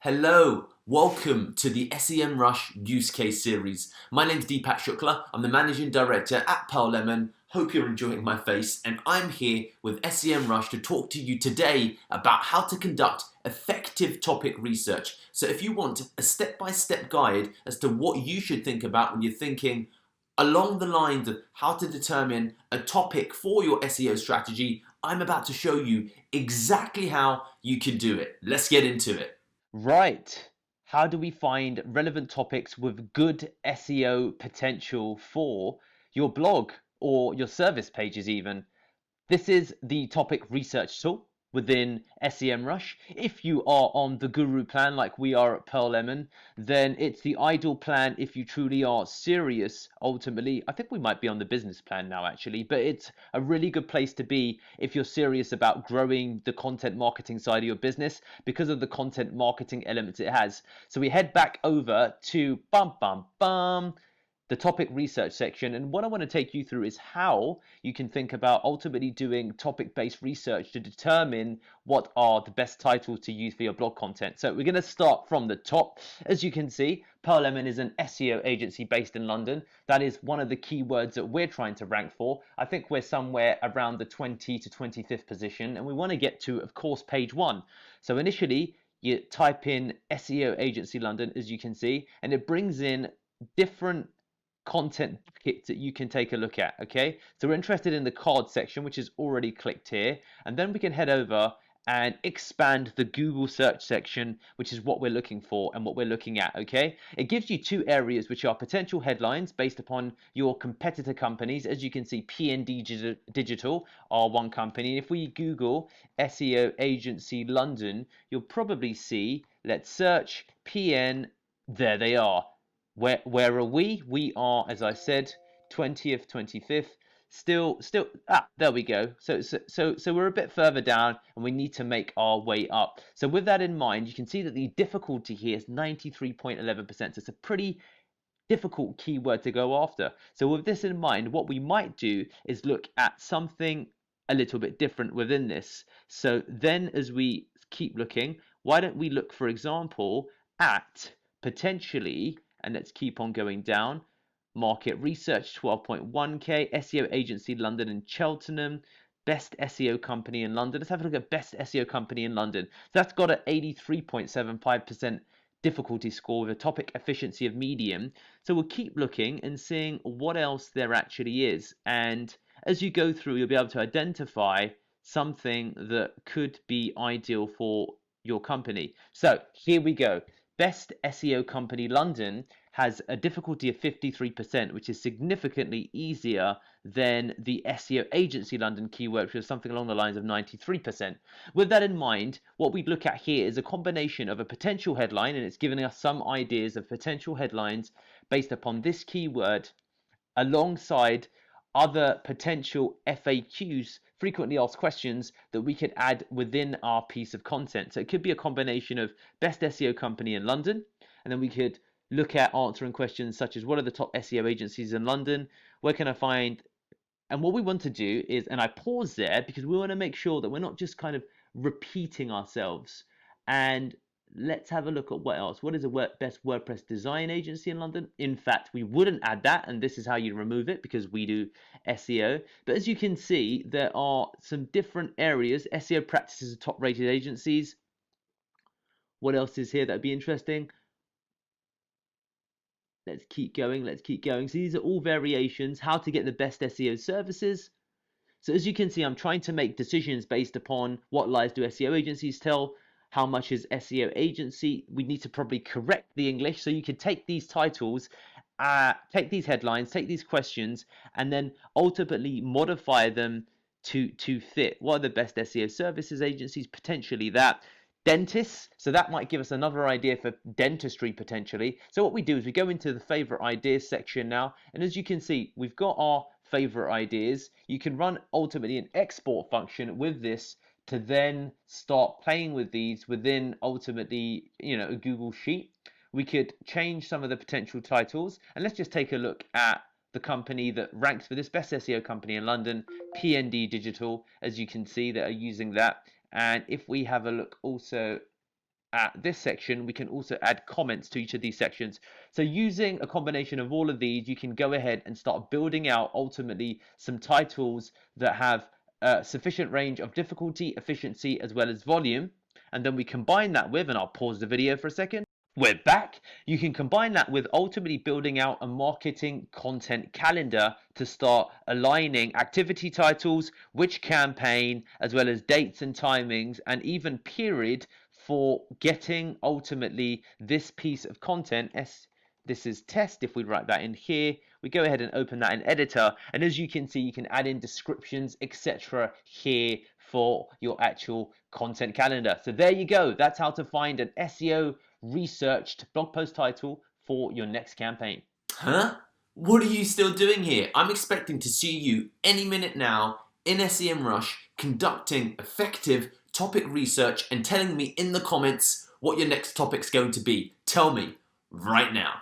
Hello, welcome to the Semrush use case series. My name's Deepak Shukla, I'm the Managing Director at Pearl Lemon. Hope you're enjoying my face, and I'm here with Semrush to talk to you today about how to conduct effective topic research. So if you want a step-by-step guide as to what you should think about when you're thinking along the lines of how to determine a topic for your SEO strategy, I'm about to show you exactly how you can do it. Let's get into it. Right. How do we find relevant topics with good SEO potential for your blog or your service pages even? This is the topic research tool within SEMrush. If you are on the Guru plan like we are at Pearl Lemon, then it's the ideal plan if you truly are serious. Ultimately, I think we might be on the business plan now actually, but it's a really good place to be if you're serious about growing the content marketing side of your business because of the content marketing elements it has. So we head back over to the topic research section, and what I want to take you through is how you can think about ultimately doing topic-based research to determine what are the best titles to use for your blog content. So we're going to start from the top. As you can see, Pearl Lemon is an SEO agency based in London. That is one of the keywords that we're trying to rank for. I think we're somewhere around the 20 to 25th position, and we want to get to, of course, page 1. So initially, you type in SEO agency London, as you can see, and it brings in different content kits that you can take a look at. Okay, so we're interested in the card section, which is already clicked here, and then we can head over and expand the Google search section, which is what we're looking for and what we're looking at. Okay, it gives you two areas, which are potential headlines based upon your competitor companies. As you can see, PND Digital are one company. If we Google SEO agency London, you'll probably see, let's search PN, there they are. Where are we? We are, as I said, 20th, 25th. Still. There we go. So we're a bit further down, and we need to make our way up. So with that in mind, you can see that the difficulty here is 93.11%. So it's a pretty difficult keyword to go after. So with this in mind, what we might do is look at something a little bit different within this. So then as we keep looking, why don't we look, for example, at potentially, and let's keep on going down, market research 12.1k, SEO agency London and Cheltenham, best SEO company in London. Let's have a look at best SEO company in London. So that's got an 83.75% difficulty score with a topic efficiency of medium. So we'll keep looking and seeing what else there actually is. And as you go through, you'll be able to identify something that could be ideal for your company. So here we go. Best SEO company London has a difficulty of 53%, which is significantly easier than the SEO agency London keyword, which is something along the lines of 93%. With that in mind, what we look at here is a combination of a potential headline, and it's giving us some ideas of potential headlines based upon this keyword alongside other potential FAQs, frequently asked questions, that we could add within our piece of content. So it could be a combination of best SEO company in London, and then we could look at answering questions such as what are the top SEO agencies in London, where can I find, and what we want to do is, and I pause there because we want to make sure that we're not just kind of repeating ourselves. And let's have a look at what else. What is the best WordPress design agency in London? In fact, we wouldn't add that, and this is how you remove it because we do SEO. But as you can see, there are some different areas. SEO practices are top rated agencies. What else is here that'd be interesting? Let's keep going. Let's keep going. So these are all variations, how to get the best SEO services. So as you can see, I'm trying to make decisions based upon what lies do SEO agencies tell, how much is SEO agency. We need to probably correct the English. So you could take these titles, take these headlines, take these questions, and then ultimately modify them to fit. What are the best SEO services agencies? Potentially that. Dentists, so that might give us another idea for dentistry potentially. So what we do is we go into the favorite ideas section now, and as you can see, we've got our favorite ideas. You can run ultimately an export function with this to then start playing with these within ultimately, a Google Sheet. We could change some of the potential titles, and let's just take a look at the company that ranks for this best SEO company in London, PND Digital. As you can see, that are using that. And if we have a look also at this section, we can also add comments to each of these sections. So using a combination of all of these, you can go ahead and start building out ultimately some titles that have sufficient range of difficulty, efficiency, as well as volume. And then we combine that with, and I'll pause the video for a second. We're back. You can combine that with ultimately building out a marketing content calendar to start aligning activity titles, which campaign, as well as dates and timings, and even period for getting ultimately this piece of content. This is test. If we write that in here, we go ahead and open that in editor. And as you can see, you can add in descriptions, etc. here for your actual content calendar. So there you go. That's how to find an SEO researched blog post title for your next campaign. Huh? What are you still doing here? I'm expecting to see you any minute now in SEMrush conducting effective topic research and telling me in the comments what your next topic's going to be. Tell me right now.